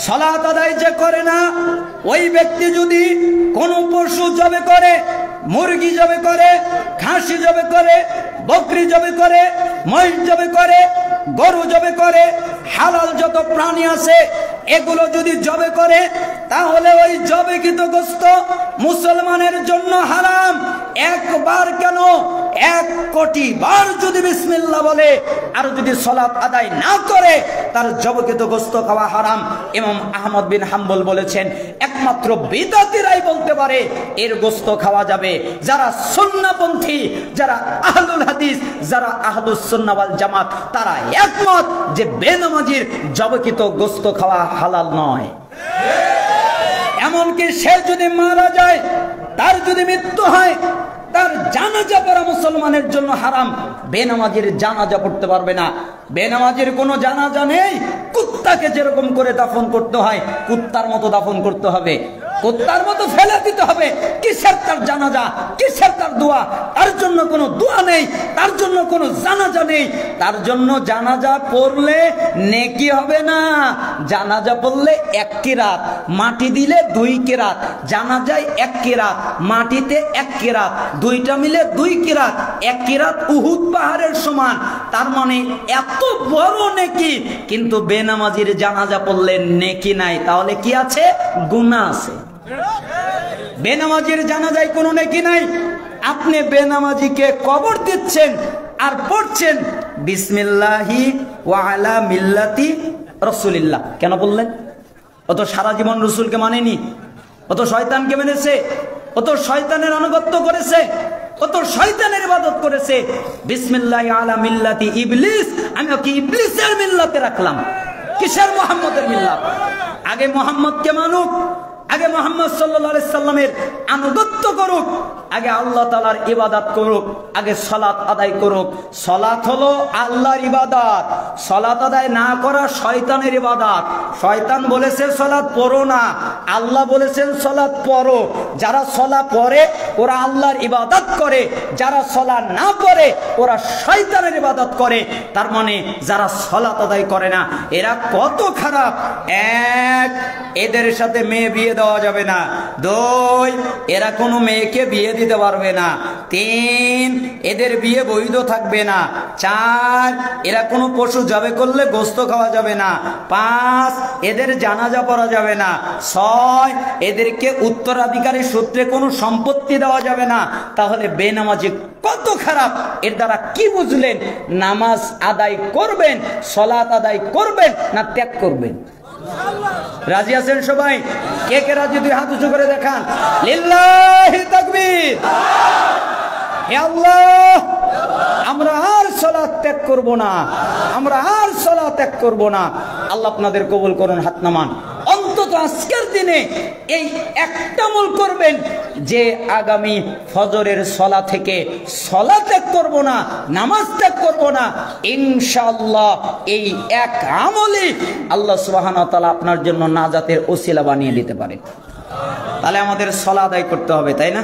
সালাত আদায় যে করে না, ওই ব্যক্তি যদি কোনো পশু জবে করে, মুরগি জবে করে, খাসি জবে করে, বকরি জবে করে, মহিষ জবে করে, গরু জবে করে, হালাল যত প্রাণী আছে এগুলো যদি জবে করে, তাহলে ওই জবেকৃত গোশত মুসলমানের জন্য হারাম। একবার কেন, 1 কোটি বার যদি বিসমিল্লাহ বলে আর যদি সালাত আদায় না করে, তার জবকৃত গোশত খাওয়া হারাম। ইমাম আহমদ বিন হাম্বল বলেছেন, একমাত্র বিদআতীরাই বলতে পারে এর গোশত খাওয়া যাবে। যারা সুন্নাহপন্থী, যারা আহলুল হাদিস, যারা আহলুস সুন্নাহ ওয়াল জামাত, তারা একমত যে বেনামাজির জবকৃত গোশত খাওয়া হালাল নয়। এমনকি সে যদি মারা যায়, তার যদি মৃত্যু হয়, তার জানাজা পড়া মুসলমানের জন্য হারাম। বেনামাজির জানাজা পড়তে পারবে না। বেনামাজির কোনো জানাজা নেই। কুত্তাকে যেরকম করে দাফন করতে হয়, কুত্তার মতো দাফন করতে হবে, কুত্তার মতো ফেলে দিতে হবে। কিসের তার জানাজা, কিসের তার দোয়া? তার জন্য কোনো দোয়া নেই, তার জন্য কোনো জানাজা নেই। তার জন্য জানাজা পড়লে নেকি হবে না। জানাজা পড়লে 1 কিরাত, মাটি দিলে 2 কিরাত। জানাজায় 1 কিরাত, মাটিতে 1 কিরাত, দুইটা মিলে 2 কিরাত। 1 কিরাত উহুদ পাহাড়ের সমান। তার মানে এত বড় নেকি। কিন্তু বেনামাজির জানাজা পড়লে নেকি নাই। তাহলে কি আছে? গুনাহ আছে। বেনামাজির জানাজায় কোনো নেকি নাই। আপনি বেনামাজিকে কবর দিচ্ছেন আর পড়ছেন বিসমিল্লাহি ওয়া আলা মিল্লাতি রাসূলিল্লাহ। কেন বললেন? ও তো সারা জীবন রাসূলকে মানেনি, ও তো শয়তানকে মেনেছে, ও তো শয়তানের আনুগত্য করেছে, ও তো শয়তানের ইবাদত করেছে। বিসমিল্লাহি আলা মিল্লাতি ইবলিস, আমি ওকে ইবলিসের মিল্লাতে রাখলাম। কিসের? মুহাম্মদের মিল্লাত। আগে মুহাম্মদকে মানুক, আগে মুহাম্মদ সাল্লাল্লাহু আলাইহি সাল্লামের আনুগত্য করুক, আগে আল্লাহ তাআলার ইবাদত করুক, আগে সালাত আদায় করুক। সালাত হলো আল্লাহর ইবাদত। সালাত আদায় না করা শয়তানের ইবাদত। শয়তান বলেছে সালাত পড়ো না, আল্লাহ বলেছেন সালাত পড়ো। যারা সালাত পড়ে ওরা আল্লাহর ইবাদত করে, যারা সালাত না পড়ে ওরা শয়তানের ইবাদত করে। তার মানে যারা সালাত আদায় করে না এরা কত খারাপ। 1, এদের সাথে মেয়ে বিয়ে দেওয়া যাবে না। 2, এরা কোনো মেয়েকে বিয়ে দিতে পারবে না। 3, এদের বিয়ে বৈধ থাকবে না। 4, এরা কোনো পশু জবে করলে গোশত খাওয়া যাবে না। 5, এদের জানাজা পড়া যাবে না। 6, এদেরকে উত্তরাধিকারী সূত্রে কোনো সম্পত্তি দেওয়া যাবে না। তাহলে বেনামাজি কত খারাপ। এর দ্বারা কি বুঝলেন? নামাজ আদায় করবেন, সালাত আদায় করবেন না ত্যাগ করবেন? রাজি আছেন সবাই? কে কে রাজি? 2 হাত উঁচু করে দেখান। লিল্লাহি তাকবীর। হে আল্লাহ, আমরা আর সালাত ত্যাগ করব না, আমরা আর সালাত ত্যাগ করব না। আল্লাহ আপনাদের কবুল করুন। হাত নামান। অন্তত আজকের দিনে এই একটা আমল করবেন যে আগামী ফজরের সালাত থেকে সালাত ত্যাগ করব না, নামাজ ত্যাগ করব না। ইনশাআল্লাহ এই এক আমলই আল্লাহ সুবহানাহু ওয়া তাআলা আপনার জন্য নাজাতের ওসিলা বানিয়ে দিতে পারে। তাহলে আমাদের সালাত আদায় করতে হবে, তাই না?